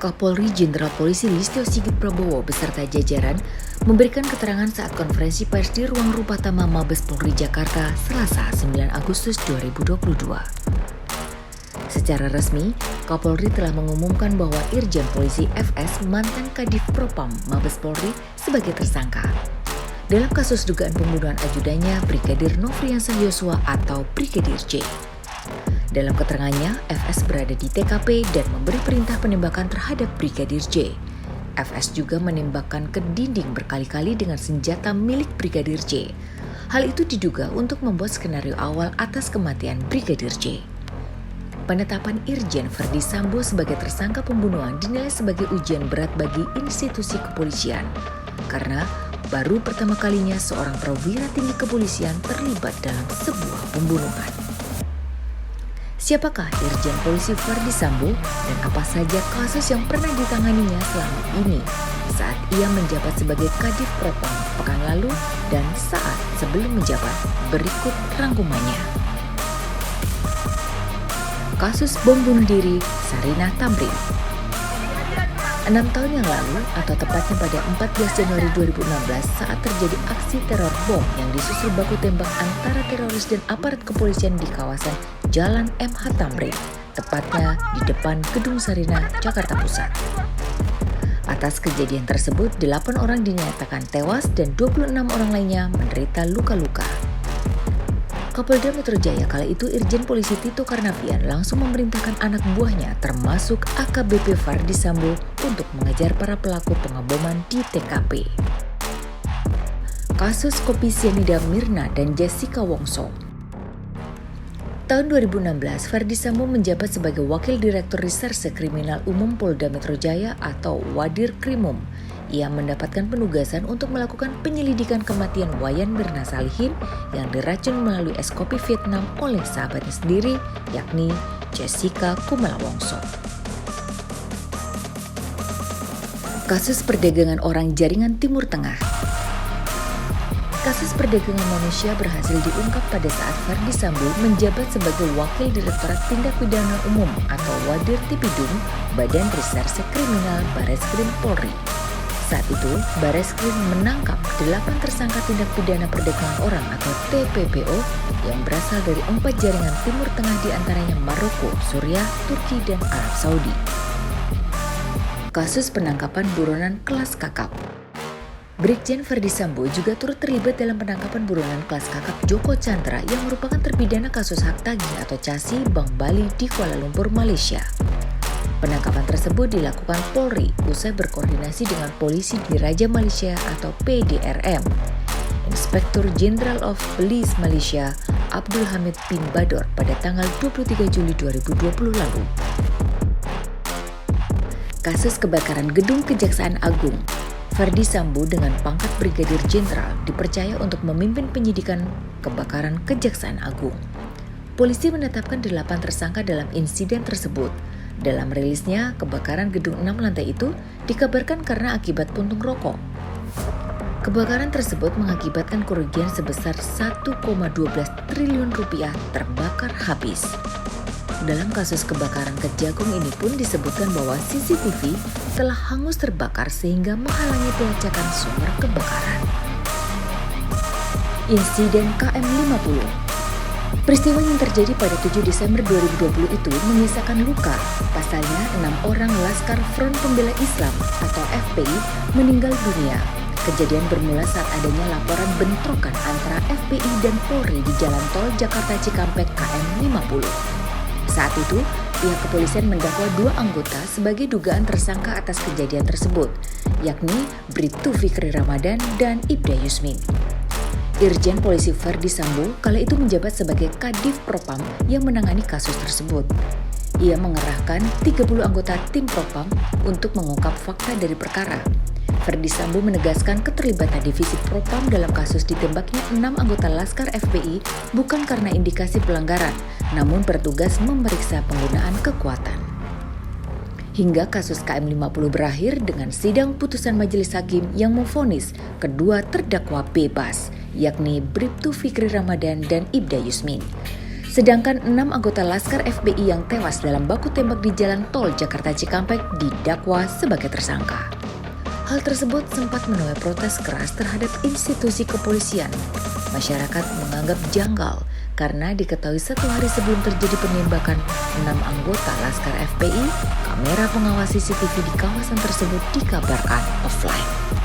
Kapolri Jenderal Polisi Listio Sigit Prabowo beserta jajaran memberikan keterangan saat konferensi pers di ruang Rupatama Mabes Polri Jakarta, Selasa 9 Agustus 2022. Secara resmi, Kapolri telah mengumumkan bahwa Irjen Polisi FS mantan Kadif Propam Mabes Polri sebagai tersangka dalam kasus dugaan pembunuhan ajudannya Brigadir Nofriansah Yosua atau Brigadir J. Dalam keterangannya, FS berada di TKP dan memberi perintah penembakan terhadap Brigadir J. FS juga menembakkan ke dinding berkali-kali dengan senjata milik Brigadir J. Hal itu diduga untuk membuat skenario awal atas kematian Brigadir J. Penetapan Irjen Verdi Sambo sebagai tersangka pembunuhan dinilai sebagai ujian berat bagi institusi kepolisian karena baru pertama kalinya seorang perwira tinggi kepolisian terlibat dalam sebuah pembunuhan. Siapakah Irjen Polisi Verdi Sambo dan apa saja kasus yang pernah ditanganinya selama ini saat ia menjabat sebagai Kadif Propam pekan lalu dan saat sebelum menjabat? Berikut rangkumannya. Kasus bom bunuh diri Sarinah Tamrin. 6 tahun yang lalu atau tepatnya pada 14 Januari 2016 saat terjadi aksi teror bom yang disusul baku tembak antara teroris dan aparat kepolisian di kawasan Jalan MH Tamrin, tepatnya di depan Gedung Sarinah, Jakarta Pusat. Atas kejadian tersebut, 8 orang dinyatakan tewas dan 26 orang lainnya menderita luka-luka. Kapolda Metro Jaya kala itu Irjen Polisi Tito Karnavian langsung memerintahkan anak buahnya termasuk AKBP Verdi Sambo untuk mengejar para pelaku pengeboman di TKP. Kasus kopi sianida Mirna dan Jessica Wongso. Tahun 2016, Verdi Sambo menjabat sebagai Wakil Direktur Reserse Kriminal Umum Polda Metro Jaya atau Wadir Krimum. Ia mendapatkan penugasan untuk melakukan penyelidikan kematian Wayan Mirna Salihin yang diracun melalui es kopi Vietnam oleh sahabatnya sendiri, yakni Jessica Kumala Wongso. Kasus perdagangan orang jaringan Timur Tengah. Kasus perdagangan manusia berhasil diungkap pada saat Verdi Sambo menjabat sebagai Wakil Direktorat Tindak Pidana Umum atau Wadir Tipidum Badan Reserse Kriminal Bareskrim Polri. Saat itu, Bareskrim menangkap 8 tersangka tindak pidana perdagangan orang atau TPPO yang berasal dari 4 jaringan Timur Tengah diantaranya Maroko, Suriah, Turki, dan Arab Saudi. Kasus penangkapan buronan kelas kakap. Brigjen Verdi Sambo juga turut terlibat dalam penangkapan buronan kelas kakap Joko Chandra yang merupakan terpidana kasus hak tagih atau CASI Bank Bali di Kuala Lumpur, Malaysia. Penangkapan tersebut dilakukan Polri usai berkoordinasi dengan polisi di Raja Malaysia atau PDRM. Inspektur Jenderal of Police Malaysia Abdul Hamid bin Bador pada tanggal 23 Juli 2020 lalu. Kasus kebakaran gedung Kejaksaan Agung. Verdi Sambo dengan pangkat Brigadir Jenderal dipercaya untuk memimpin penyidikan kebakaran Kejaksaan Agung. Polisi menetapkan 8 tersangka dalam insiden tersebut. Dalam rilisnya, kebakaran gedung 6 lantai itu dikabarkan karena akibat puntung rokok. Kebakaran tersebut mengakibatkan kerugian sebesar 1,12 triliun rupiah terbakar habis. Dalam kasus kebakaran Kejagung ini pun disebutkan bahwa CCTV telah hangus terbakar sehingga menghalangi pelacakan sumber kebakaran. Insiden KM50. Peristiwa yang terjadi pada 7 Desember 2020 itu menyisakan luka. Pasalnya, 6 orang Laskar Front Pembela Islam atau FPI meninggal dunia. Kejadian bermula saat adanya laporan bentrokan antara FPI dan Polri di Jalan Tol Jakarta Cikampek KM50. Saat itu, pihak kepolisian mendakwa 2 anggota sebagai dugaan tersangka atas kejadian tersebut, yakni Bribtu Fikri Ramadan dan Ibda Yusmin. Irjen Polisi Verdi Sambo kala itu menjabat sebagai Kadif Propam yang menangani kasus tersebut. Ia mengerahkan 30 anggota tim Propam untuk mengungkap fakta dari perkara. Verdi Sambo menegaskan keterlibatan divisi Propam dalam kasus ditembaknya 6 anggota Laskar FPI bukan karena indikasi pelanggaran, namun bertugas memeriksa penggunaan kekuatan. Hingga kasus KM50 berakhir dengan sidang putusan majelis hakim yang memvonis kedua terdakwa bebas, yakni Bribtu Fikri Ramadan dan Ibda Yusmin. Sedangkan 6 anggota Laskar FPI yang tewas dalam baku tembak di jalan tol Jakarta Cikampek didakwa sebagai tersangka. Hal tersebut sempat menuai protes keras terhadap institusi kepolisian. Masyarakat menganggap janggal karena diketahui 1 hari sebelum terjadi penembakan 6 anggota Laskar FPI, kamera pengawas CCTV di kawasan tersebut dikabarkan offline.